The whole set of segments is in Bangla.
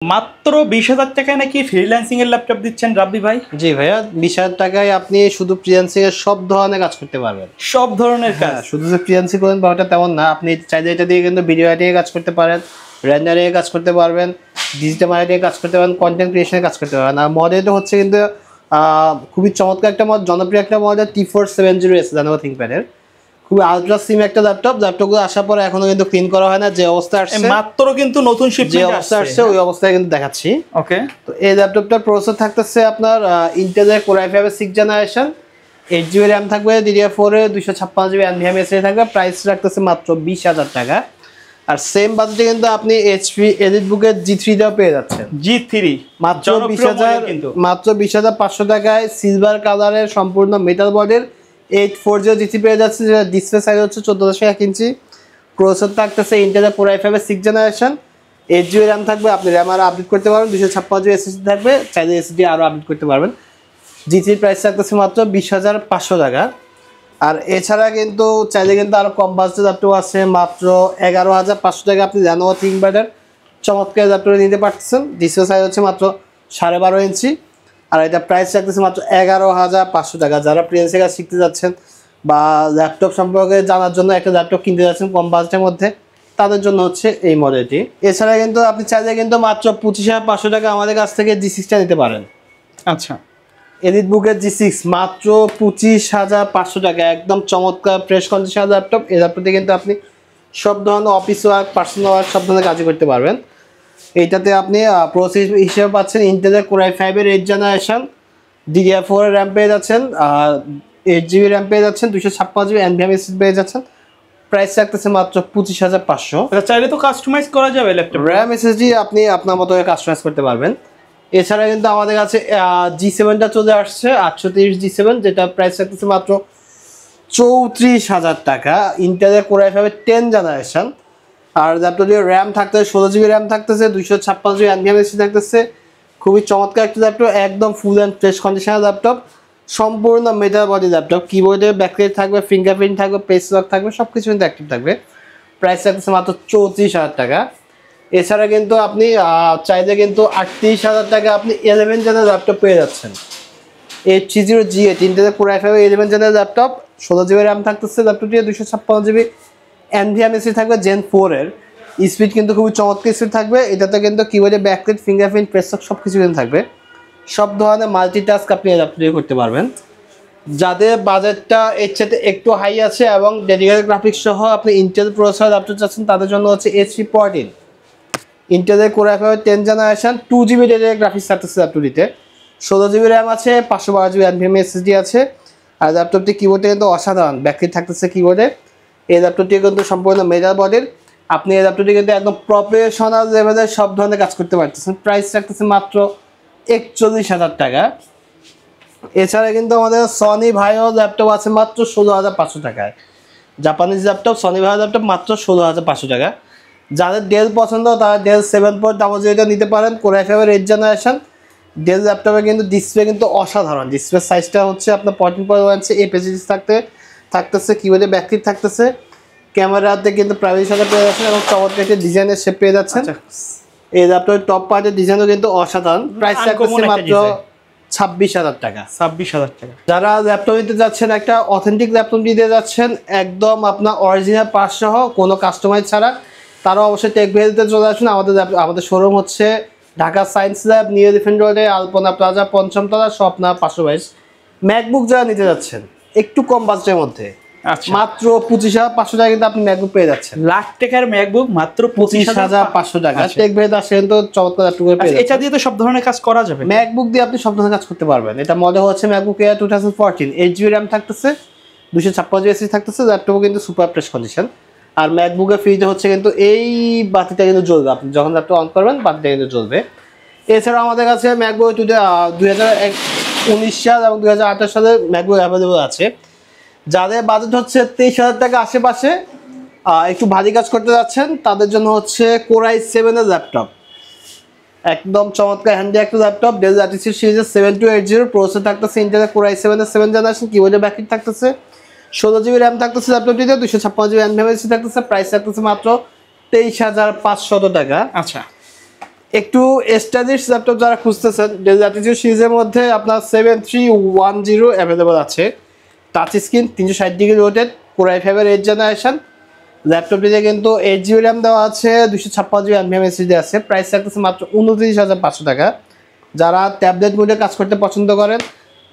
মাত্র 20,000 টাকায় নাকি ফ্রিল্যান্সিং এর ল্যাপটপ দিচ্ছেন রাব্বি ভাই? জি ভাইয়া, 20,000 টাকায় আপনি শুধু ফ্রিল্যান্সিং এর সব ধরনের কাজ করতে পারবেন। সব ধরনের কাজ? শুধু যে ফ্রিল্যান্সিং করেন ব্যাপারটা তেমন না, আপনি চাইলে এটা দিয়ে কিন্তু ভিডিও এডিটিং কাজ করতে পারেন, রেন্ডারিং কাজ করতে পারবেন, ডিজিটাল মার্কেটিং কাজ করতে পারেন, কন্টেন্ট ক্রিয়েশনের কাজ করতে পারবেন। আর মডেলটা হচ্ছে কিন্তু খুবই চমৎকার একটা মডেল, জনপ্রিয় একটা মডেল T470S Lenovo ThinkPad-এর। খুবই আলট্রা স্লিম একটা ল্যাপটপগুলো আসার পরে এখনো কিন্তু ক্লিন করা হয় না, যে অবস্থা আসছে মাত্র কিন্তু নতুন যে অবস্থা আসছে ওই অবস্থায় কিন্তু দেখাচ্ছি। ওকে, তো এই ল্যাপটপটার প্রসেসর থাকতেছে আপনার ইন্টেলের Core i5 এর 6th জেনারেশন, 8GB RAM থাকবে, DDR4 এর 256GB NVMe SSD থাকবে। প্রাইস রাখতেছে মাত্র 20,000 টাকা। আর সেম বাজেটে কিন্তু আপনি HP EliteBook এর G3 টাও পেয়ে যাচ্ছেন। G3 মাত্র 20,500 টাকায় সিলভার কালারের সম্পূর্ণ মেটাল বডির 840 G3 পেয়ে যাচ্ছে, যেটা ডিসপ্লে সাইজ হচ্ছে 14.1 ইঞ্চি। প্রসেসর থাকতেছে ইন্টেলের Core i5 এর 6th জেনারেশন, 8GB RAM থাকবে, আপনি RAM আরও আপডেট করতে পারবেন, 256GB SSD থাকবে, চাইলে SSD আরও আপডেট করতে পারবেন। G3 প্রাইস থাকতেছে মাত্র 20,500 টাকা। আর এছাড়া কিন্তু চাইলে কিন্তু আরও কম বাজেটের ল্যাপটপ আছে, মাত্র 11,500 টাকা আপনি Lenovo ThinkPad-এর চমৎকার ল্যাপটপ নিতে পারতেছেন। ডিসপ্লে সাইজ হচ্ছে মাত্র 12.5 ইঞ্চি, আর এটা প্রাইস রাখতেছে মাত্র 11,500 টাকা। যারা ফ্রিল্যান্সিং কাজ শিখতে যাচ্ছেন বা ল্যাপটপ সম্পর্কে জানার জন্য একটা ল্যাপটপ কিনতে যাচ্ছেন কম বাজেটের মধ্যে, তাদের জন্য হচ্ছে এই মডেলটি। এছাড়া কিন্তু আপনি চাইলে কিন্তু মাত্র 25,500 টাকা আমাদের কাছ থেকে G6টা নিতে পারেন। আচ্ছা, EliteBook এর G6 মাত্র 25,500 টাকা, একদম চমৎকার ফ্রেশ কন্ডিশন ল্যাপটপ। এই ল্যাপটপে কিন্তু আপনি সব ধরনের অফিস ওয়ার্ক, পার্সোনাল ওয়ার্ক সব ধরনের কাজই করতে পারবেন। এইটাতে আপনি প্রসেস হিসেবে পাচ্ছেন ইন্টেলের Core i5 এর 8th জেনারেশন, DDR4 এর RAM পেয়ে যাচ্ছেন, 8GB RAM পেয়ে যাচ্ছেন, 256GB NVMe SSD পেয়ে যাচ্ছেন। প্রাইস রাখতেছে মাত্র 25,500। চাইলে তো কাস্টমাইজ করা যাবে ল্যাপটপ। RAM SSD আপনি আপনার মতো কাস্টমাইজ করতে পারবেন। এছাড়া কিন্তু আমাদের কাছে G7টা চলে আসছে, 830 G7, যেটা প্রাইস রাখতেছে মাত্র 34,000 টাকা। ইন্টেলের Core i5 এর 10th জেনারেশন, আর ল্যাপটপটির RAM থাকতেছে 16GB RAM থাকতেছে, 256GB NVMe SSD থাকতেছে। খুবই চমৎকার একটা ল্যাপটপ, একদম ফুল অ্যান্ড ফ্রেশ কন্ডিশনের ল্যাপটপ, সম্পূর্ণ মেটাল বডি ল্যাপটপ। কিবোর্ডে ব্যাকলাইট থাকবে, ফিঙ্গারপ্রিন্ট থাকবে, পেজ লক থাকবে, সব কিছু কিন্তু অ্যাক্টিভ থাকবে। প্রাইস রাখতেছে মাত্র 34,000 টাকা। এছাড়া কিন্তু আপনি চাইলে কিন্তু 38,000 টাকা আপনি 11 জেনের ল্যাপটপ পেয়ে যাচ্ছেন। 830G8 ইন্টেলের Core i5 11 জেনের laptop, 16GB RAM থাকতেছে ল্যাপটপটি, 256GB NVMe SSD থাকবে Gen 4 এর। স্পিড কিন্তু খুবই চমৎকার স্পিড থাকবে। এটাতে কিন্তু কিবোর্ডে ব্যাকলাইট, ফিঙ্গারপ্রিন্ট, প্রেস লক সব কিছু কিন্তু থাকবে। সব ধরনের মাল্টিটাস্ক আপনি এই ল্যাপটপ দিয়ে করতে পারবেন। যাদের বাজেটটা এর সাথে একটু হাই আছে এবং ডেডিকেটেড গ্রাফিক্স সহ আপনি ইন্টেল প্রসেসর ল্যাপটপ চাচ্ছেন, তাদের জন্য হচ্ছে HP14 ইন্টেলের Core i5 এর 10th generation, 2GB dedicated graphics থাকতেছে ল্যাপটপটিতে, 16GB RAM আছে, 512GB NVMe SSD আছে। আর ল্যাপটপটি কিবোর্ডে কিন্তু অসাধারণ ব্যাকলাইট থাকতেছে কিবোর্ডে। এই ল্যাপটপটি কিন্তু সম্পূর্ণ মেটাল বডির। আপনি এই ল্যাপটপটি কিন্তু একদম প্রফেশনাল লেভেলের সব ধরনের কাজ করতে পারতেছেন। প্রাইস রাখতেছে মাত্র 41,000 টাকা। এছাড়া কিন্তু আমাদের সনি ভাইও ল্যাপটপ আছে মাত্র 16,500 টাকায়। জাপানিজ ল্যাপটপ, সনি ভাইও ল্যাপটপ মাত্র 16,500 টাকা। যাদের ডেল পছন্দ তারা ডেল 7.00 নিতে পারেন, Core i5 এর 8th জেনারেশন। ডেল ল্যাপটপে কিন্তু ডিসপ্লে কিন্তু অসাধারণ, ডিসপ্লে সাইজটা হচ্ছে আপনার 14.1 ইঞ্চি, এপিএস থাকতেছে, কিবোর্ডে ব্যাকলাইট থাকতেছে, ক্যামেরাতে কিন্তু প্রাইভেসি সাথে পেয়ে যাচ্ছেন এবং চমৎকার একটা ডিজাইনের শেপ পেয়ে যাচ্ছেন। এই ল্যাপটপের টপ পার্টের ডিজাইনও কিন্তু অসাধারণ। প্রাইস থাকতেছে মাত্র 26,000 টাকা। 26,000 টাকা। যারা ল্যাপটপ নিতে যাচ্ছেন, একটা অথেন্টিক ল্যাপটপ নিতে যাচ্ছেন একদম আপনার অরিজিনাল পার্টস সহ, কোনো কাস্টমাইজ ছাড়া, তারা অবশ্যই টেক ভ্যালিতে চলে আসুন। আমাদের শোরুম হচ্ছে Dhaka science lab, new elephant রোডে, আলপনা প্লাজা, 5ম তলা, স্বপ্না 522। ম্যাকবুক যারা নিতে যাচ্ছেন একটু কম বাজেটের মধ্যে, মাত্র 25,500 টাকা কিন্তু আপনি ম্যাকবুক পেয়ে যাচ্ছেন। লাখ টাকার ম্যাকবুক মাত্র 25,500 টাকা। টেক ভ্যালিতে আসেন তো চমৎকার ল্যাপটপ পেয়ে যাচ্ছেন। এটা দিয়ে তো সব ধরনের কাজ করা যাবে। ম্যাকবুক দিয়ে আপনি সব ধরনের কাজ করতে পারবেন। এটা মডেল হচ্ছে ম্যাকবুক এয়ার 2014, 8GB RAM থাকতেছে, 256GB SSD থাকতেছে। ল্যাপটপও কিন্তু সুপার ফ্রেশ কন্ডিশন। আর ম্যাকবুকের ফ্রিজে হচ্ছে কিন্তু এই বাতিটা কিন্তু জ্বলবে, আপনি যখন ল্যাপটপ অন করবেন বাতিটা কিন্তু জ্বলবে। এছাড়াও আমাদের কাছে ম্যাকবুক 2019 সাল এবং 2028 সালের ম্যাকবুক অ্যাভেলেবল আছে। যাদের বাজেট হচ্ছে 23,000 টাকা আশেপাশে, একটু ভারী কাজ করতে যাচ্ছেন, তাদের জন্য হচ্ছে Core i7 এর ল্যাপটপ, একদম চমৎকার হ্যান্ডি একটা ল্যাপটপ। ডেল ল্যাটিটিউড সিরিজের 7280 প্রসেসর থাকতেছে ইন্টেলের Core i7 এর 7th জেনারেশন, কিবোর্ডে ব্যাকলাইট থাকতেছে, 16GB RAM থাকতেছে ল্যাপটপটিতে, 256GB NVMe SSD থাকতেছে। প্রাইস থাকতেছে মাত্র 23,500 টাকা। আচ্ছা, একটু স্টাইলিশ ল্যাপটপ যারা খুঁজতেছেন, ডেল ল্যাটিটিউড সিরিজের মধ্যে আপনার 7310 অ্যাভেলেবল আছে। Touch screen, 360 degree rotate, core i5 এর 8th জেনারেশন। ল্যাপটপটিতে কিন্তু 8GB র্যাম দেওয়া আছে, 256GB NVMe SSD আছে। প্রাইস থাকতেছে মাত্র 29,500 টাকা। যারা ট্যাবলেট মোডে কাজ করতে পছন্দ করেন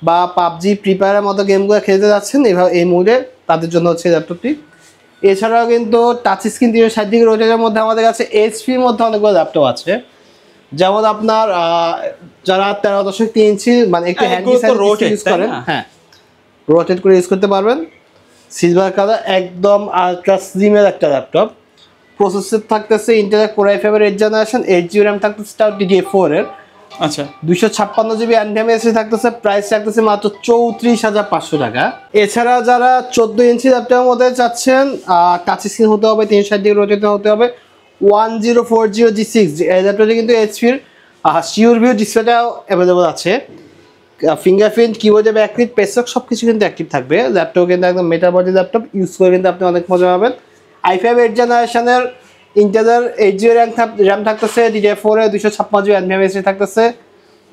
বা পাবজি, ফ্রি ফায়ারের মতো গেমগুলো খেলতে যাচ্ছেন এইভাবে এই মোডে, তাদের জন্য হচ্ছে ল্যাপটপটি। এছাড়াও কিন্তু টাচ স্ক্রিন 360 ডিগ্রি রোটেটের মধ্যে আমাদের কাছে এইচপির মধ্যে অনেকগুলো ল্যাপটপ আছে। যেমন আপনার যারা 13.3 ইঞ্চি মানে একটু হ্যান্ডি সাইজ ইউজ করেন, হ্যাঁ রোটেট করে ইউজ করতে পারবেন। সিলভার কালার, একদম আলট্রা স্লিমের একটা ল্যাপটপ। প্রসেসর থাকতেছে ইন্টেল কোর i5 এর 8th জেনারেশন, 8GB র্যাম থাকতেছে DDR4 এর। আচ্ছা, 256GB NVMe SSD থাকতেছে। প্রাইস থাকতেছে মাত্র 34,500 টাকা। এছাড়া যারা 14 ইঞ্চি ল্যাপটপের মধ্যে চাচ্ছেন, টাচ স্ক্রিন হতে হবে, 360 ডিগ্রি রোটেট হতে হবে, 1040G6 এই ল্যাপটপে কিন্তু এইচপির শিওর ভিউ ডিসপ্লেটাও অ্যাভেলেবল আছে। ফিঙ্গারপ্রিন্ট, কিবোর্ডে ব্যাকলিট, পেসক সব কিছু কিন্তু অ্যাক্টিভ থাকবে। ল্যাপটপ কিন্তু একদম মেটা বডি ল্যাপটপ, ইউজ করে কিন্তু আপনি অনেক মজা পাবেন। i5 8th জেনারেশনের ইন্টেলের 8GB র্যাম থাকতেছে, DDR4 এর 256GB NVMe SSD থাকতেছে।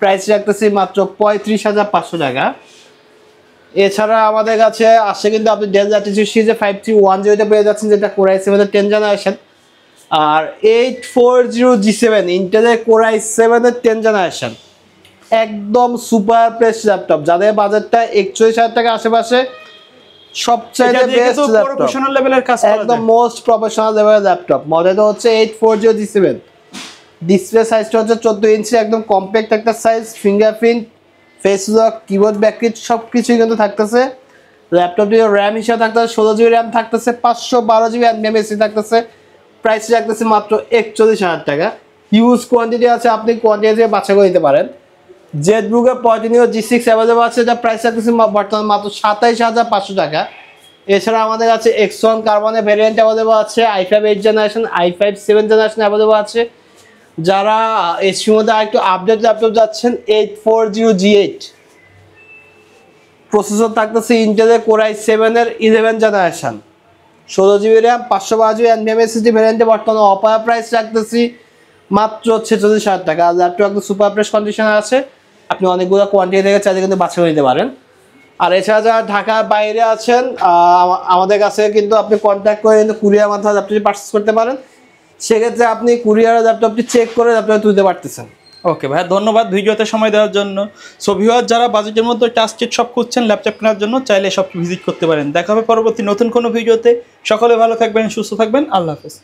প্রাইস রাখতেছি মাত্র 35,500 টাকা। এছাড়া আমাদের কাছে আসছে কিন্তু আপনি ডেল ল্যাটিটিউড সিরিজে 5310 পেয়ে যাচ্ছেন, যেটা কোর i7 এর 10th জেনারেশন। আর 840G7 ইন্টেলের কোর i7 এর 10th জেনারেশন, একদম সুপার প্রেস ল্যাপটপ। যাদের বাজেটটা 41,000 টাকা আশেপাশে, সবচেয়ে বেস্ট ল্যাপটপ, প্রফেশনাল লেভেলের কাজ, একদম মোস্ট প্রফেশনাল লেভেলের ল্যাপটপ। মডেলটা হচ্ছে 840G7, ডিসপ্লে সাইজটা হচ্ছে 14 ইঞ্চি, একদম কম্প্যাক্ট একটা size. Fingerprint, face lock, keyboard backlit সব কিছুই কিন্তু থাকতেছে। ল্যাপটপটির র্যাম হিসাবে থাকতেছে 16GB র্যাম থাকতেছে, 512GB NVMe SSD থাকতেছে। প্রাইস রাখতেছে মাত্র 41,000 টাকা। হিউজ কোয়ান্টিটি আছে, আপনি কোয়ান্টিটি থেকে বাছাই করে নিতে পারেন। জেটবুকের পলিটিনিও G6 অ্যাভেলেবল আছে, যা প্রাইস রাখতেছে বর্তমানে মাত্র 27,500 টাকা। এছাড়া আমাদের কাছে X1 কার্বনের ভ্যারিয়েন্ট অ্যাভেলেবল আছে, i5 8th generation, i5 7th generation available আছে। যারা এইচপির মধ্যে আরেকটু আপডেট ল্যাপটপ যাচ্ছেন, 840G8 প্রসেসর থাকতেছে ইন্টেলের কোর i7 এর 11th generation, 16GB RAM, 512GB NVMe SSD ভ্যারিয়েন্টে বর্তমানে অফার প্রাইস রাখতেছি মাত্র 46,000 টাকা। আর ল্যাপটপ একদম সুপার প্রেস কন্ডিশনে আছে, আপনি অনেকগুলো কোয়ান্টিটি থেকে চাইলে কিন্তু বাছাই করে নিতে পারেন। আর এছাড়া যারা ঢাকার বাইরে আছেন, আমাদের কাছে কিন্তু আপনি কন্ট্যাক্ট করে কিন্তু কুরিয়ার মাধ্যমে ল্যাপটপটি পারচেস করতে পারেন। সেক্ষেত্রে আপনি কুরিয়ারের ল্যাপটপটি চেক করে ল্যাপটপে তুলতে পারতেছেন। ওকে ভাইয়া, ধন্যবাদ ভিডিওতে সময় দেওয়ার জন্য। সো ভিউয়ার, যারা বাজেটের মধ্যে ট্রাস্টেড শপ খুঁজছেন ল্যাপটপ কেনার জন্য, চাইলে শপটি ভিজিট করতে পারেন। দেখা হবে পরবর্তী নতুন কোনো ভিডিওতে। সকলে ভালো থাকবেন, সুস্থ থাকবেন, আল্লাহ হাফেজ।